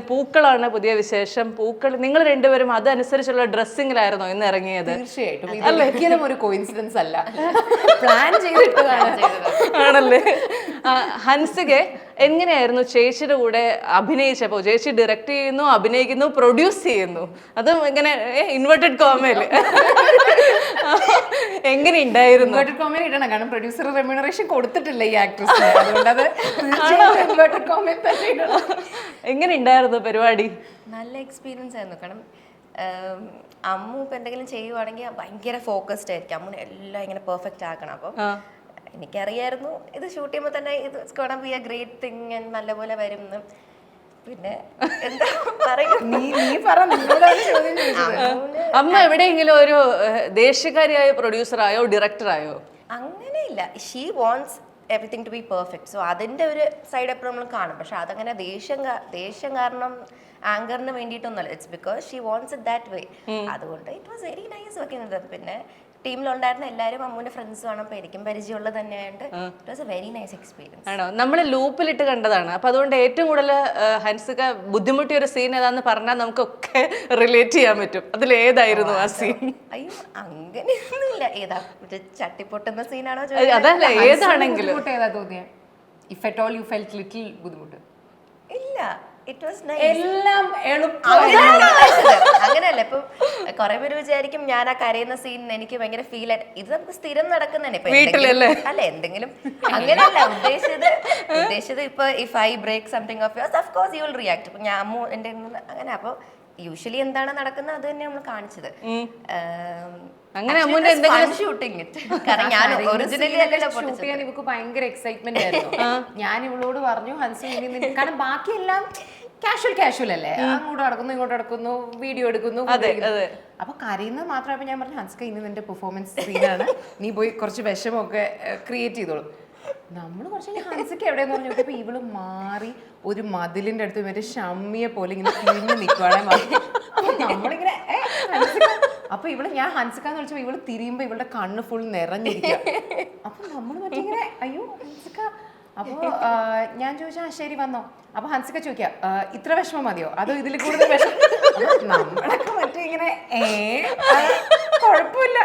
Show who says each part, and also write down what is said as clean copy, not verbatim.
Speaker 1: പൂക്കളാണ് പുതിയ വിശേഷം. പൂക്കൾ നിങ്ങൾ രണ്ടുപേരും അതനുസരിച്ചുള്ള ഡ്രസ്സിങ്ങിലായിരുന്നോ ഇന്ന് ഇറങ്ങിയത്?
Speaker 2: തീർച്ചയായിട്ടും ഒരിക്കലും ഒരു കോയിൻസിഡൻസ് അല്ല, പ്ലാൻ ചെയ്തിട്ടതാണ്.
Speaker 1: ആണല്ലേ? ഹൻസിക എങ്ങനെയായിരുന്നു ചേച്ചിയുടെ കൂടെ അഭിനയിച്ചപ്പോ? ചേച്ചി ഡയറക്ട് ചെയ്യുന്നു, അഭിനയിക്കുന്നു, പ്രൊഡ്യൂസ് ചെയ്യുന്നു, അതും ഇങ്ങനെ ഇൻവെർട്ടഡ് കോമയില് എങ്ങനെ ഉണ്ടായിരുന്നു?
Speaker 2: ഇൻവെർട്ടഡ് കോമയിൽ ഇടണം, കാരണം പ്രൊഡ്യൂസർ റെമ്യൂണറേഷൻ കൊടുത്തിട്ടില്ല ഈ ആക്ട്രസിന്, അതുകൊണ്ട് അത് ഇൻവെർട്ടഡ് കോമയിൽ തന്നെ ഇടണം.
Speaker 1: എങ്ങനെ ഉണ്ടായിരുന്നു പരിപാടി?
Speaker 3: നല്ല എക്സ്പീരിയൻസ് ആയിരുന്നു. കാരണം അമ്മു ഇപ്പം എന്തെങ്കിലും ചെയ്യുവാണെങ്കിൽ ഭയങ്കര ഫോക്കസ്ഡ് ആയിരിക്കും, അമ്മുനെ എല്ലാം ഇങ്ങനെ പെർഫെക്റ്റ് ആക്കണം. അപ്പം എനിക്കറിയായിരുന്നു ഇത് ഷൂട്ട് ചെയ്യുമ്പോൾ തന്നെ ഇത് gonna B A great thing, നല്ലപോലെ വരും. പിന്നെ എന്താ
Speaker 1: അമ്മ എവിടെയെങ്കിലും ഒരു ദേശീയകാരിയായ പ്രൊഡ്യൂസറായോ ഡയറക്ടറായോ?
Speaker 3: അങ്ങനെയില്ല. She wants everything to be perfect. So അതിൻ്റെ ഒരു സൈഡ് എപ്പോഴും നമ്മൾ കാണും. പക്ഷെ അതങ്ങനെ ദേഷ്യം കാരണം ആങ്കറിന് വേണ്ടിയിട്ടൊന്നുമല്ല. It's because she wants it that way. അതുകൊണ്ട് it was very nice working with. പിന്നെ ടീമിലുണ്ടായിരുന്ന എല്ലാവരും അമ്മൂന്റെ ഫ്രണ്ട്സും ആണ്, അപ്പോൾ എനിക്കും പരിചയമുള്ളത് തന്നെയായിട്ട് it was A very nice experience.
Speaker 1: ആണോ? നമ്മൾ ലൂപ്പിലിട്ട് കണ്ടതാണ്, അപ്പൊ അതുകൊണ്ട് ഏറ്റവും കൂടുതൽ ഹൻസിക ബുദ്ധിമുട്ടിയ ഒരു സീൻ ഏതാന്ന് പറഞ്ഞാൽ നമുക്കൊക്കെ റിലേറ്റ് ചെയ്യാൻ പറ്റും. അതിൽ ഏതായിരുന്നു ആ സീൻ?
Speaker 3: അയ്യോ അങ്ങനെയൊന്നുമില്ല. ഏതാ ചട്ടിപ്പൊട്ടുന്ന സീനാണോ?
Speaker 1: അതല്ല, ഏതാണെങ്കിലും
Speaker 2: ഏതാ തോന്നിയ? If at all U felt little ബുദ്ധിമുട്ട്?
Speaker 3: ഇല്ല, ഇറ്റ് വാസ് നൈസ്.
Speaker 2: എല്ലാം
Speaker 3: അങ്ങനെയല്ല. ഇപ്പൊ കുറെ പേര് വിചാരിക്കും ഞാൻ ആ കരയുന്ന സീൻ എനിക്ക് ഭയങ്കര ഫീൽ ആയിട്ട്. ഇത് നമുക്ക് സ്ഥിരം നടക്കുന്നതന്നെ. അല്ല എന്തെങ്കിലും അങ്ങനെയല്ല ഉദ്ദേശിച്ചത്. ഇപ്പൊ if I break something of yours, of course you will react. ഇപ്പൊ ഞാൻ അമ്മു എന്റെ അങ്ങനെ, അപ്പൊ യൂഷ്വലി എന്താണ് നടക്കുന്നത് അത് തന്നെ നമ്മൾ കാണിച്ചത്.
Speaker 1: അങ്ങനെ അമ്മുന്റെ എന്തെങ്കിലും
Speaker 3: ഷൂട്ടിങ് കാരണം ഞാൻ ഒറിജിനലി
Speaker 2: ഷൂട്ട് ചെയ്യാൻ ഇവക്ക് ഭയങ്കര എക്സൈറ്റ്മെന്റ് ആയിരുന്നു. ഞാൻ ഇവളോട് പറഞ്ഞു, ഹൻസി ഇനി കാരണം ബാക്കിയെല്ലാം കാഷ്വൽ അല്ലേ, അങ്ങോട്ട് നടക്കുന്നു ഇങ്ങോട്ട് നടക്കുന്നു, വീഡിയോ എടുക്കുന്നു. അപ്പൊ കരയുന്നത് മാത്രമായപ്പോ ഞാൻ പറഞ്ഞു, ഹൻസിക ഇനി നിന്റെ പെർഫോമൻസ് സീനാണ്, നീ പോയി കുറച്ച് വിഷമൊക്കെ ക്രിയേറ്റ് ചെയ്തോളൂ. നമ്മള് കുറച്ച് ഹൻസിക്ക് എവിടെയെന്ന് പറഞ്ഞു നോക്കിയപ്പോ ഇവള് മാറി ഒരു മതിലിന്റെ അടുത്ത് മറ്റേ ഷമ്മിയെ പോലെ ഇങ്ങനെ തിരിഞ്ഞു നിൽക്കുവാണെ. നമ്മളിങ്ങനെ അപ്പൊ ഇവള് ഞാൻ ഹൻസിക്കാന്ന് വിളിച്ചപ്പോ ഇവള് തിരിയുമ്പോ ഇവളുടെ കണ്ണ് ഫുൾ നിറഞ്ഞിരിക്കുക. അപ്പൊ നമ്മള് മറ്റേ ഇങ്ങനെ അയ്യോ ഹൻസിക. അപ്പൊ ഞാൻ ചോദിച്ചാ ശരി വന്നോ. അപ്പൊ ഹൻസിക ചോദിക്കാം, ഇത്ര വിഷമം മതിയോ അതോ ഇതിൽ കൂടുതൽ വിഷമം? നമ്മളൊക്കെ മറ്റേ ഇങ്ങനെ കുഴപ്പമില്ല